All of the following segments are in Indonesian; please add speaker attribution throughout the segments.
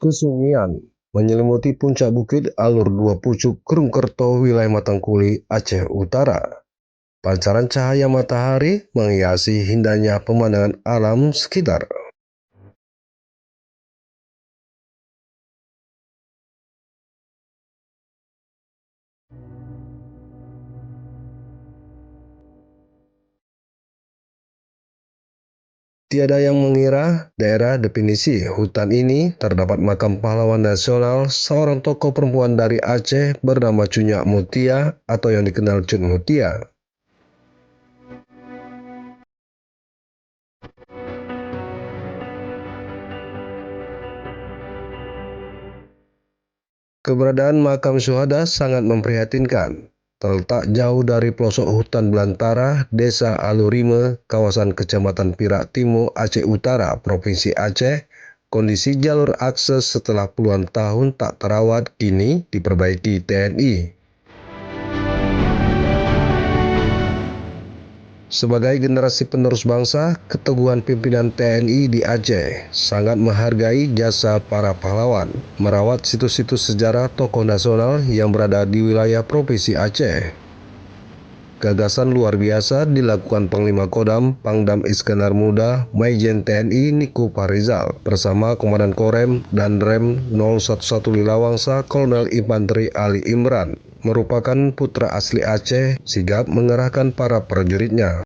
Speaker 1: Kesunyian menyelimuti puncak bukit alur dua pucuk Krungkerto wilayah Matangkuli, Aceh Utara. Pancaran cahaya matahari menghiasi indahnya pemandangan alam sekitar. Tiada yang mengira daerah definisi hutan ini terdapat makam pahlawan nasional seorang tokoh perempuan dari Aceh bernama Cunyak Mutia atau yang dikenal Cut Mutia. Keberadaan makam syuhada sangat memprihatinkan. Terletak jauh dari pelosok hutan belantara, Desa Alurime, kawasan Kecamatan Perak Timur, Aceh Utara, Provinsi Aceh, kondisi jalur akses setelah puluhan tahun tak terawat kini diperbaiki TNI. Sebagai generasi penerus bangsa, keteguhan pimpinan TNI di Aceh sangat menghargai jasa para pahlawan, merawat situs-situs sejarah tokoh nasional yang berada di wilayah Provinsi Aceh. Gagasan luar biasa dilakukan Panglima Kodam Pangdam Iskandar Muda Maijen TNI Niko Parizal bersama Komandan Korem dan Rem 011 Lilawangsa Kolonel Infanteri Ali Imran, merupakan putra asli Aceh, sigap mengerahkan para prajuritnya.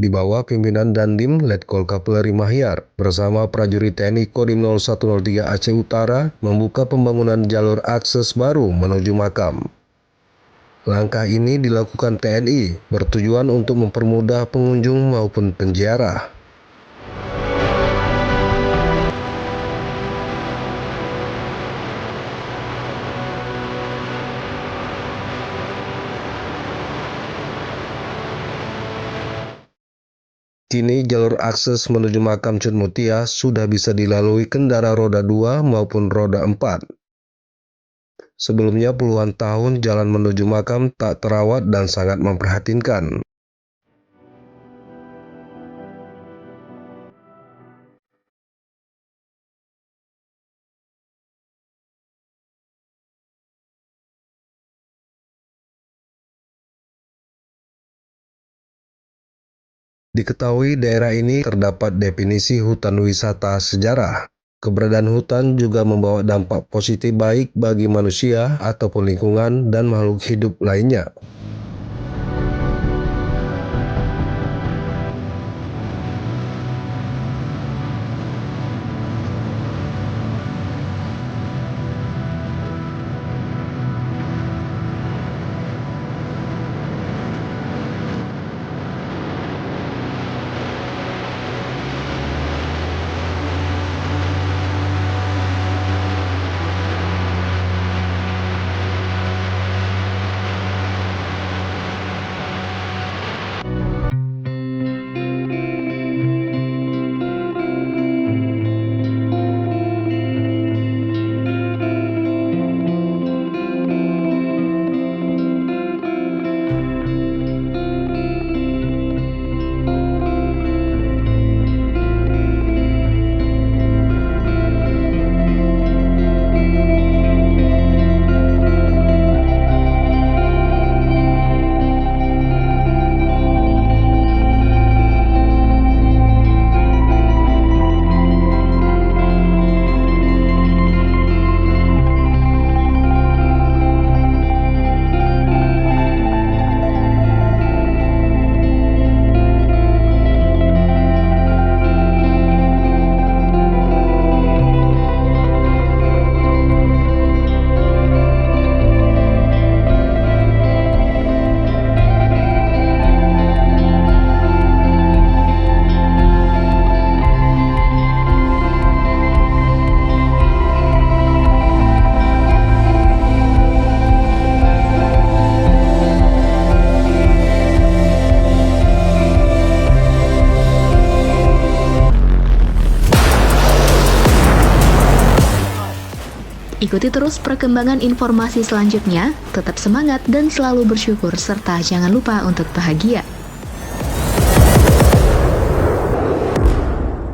Speaker 1: Di bawah pimpinan Dandim Letkol Kavaleri Mahyar bersama prajurit TNI Kodim 0103 Aceh Utara membuka pembangunan jalur akses baru menuju makam. Langkah ini dilakukan TNI bertujuan untuk mempermudah pengunjung maupun penziarah. Kini jalur akses menuju makam Cut Mutia sudah bisa dilalui kendaraan roda 2 maupun roda 4. Sebelumnya puluhan tahun jalan menuju makam tak terawat dan sangat memprihatinkan. Diketahui daerah ini terdapat definisi hutan wisata sejarah. Keberadaan hutan juga membawa dampak positif baik bagi manusia ataupun lingkungan dan makhluk hidup lainnya.
Speaker 2: Ikuti terus perkembangan informasi selanjutnya, tetap semangat dan selalu bersyukur, serta jangan lupa untuk bahagia.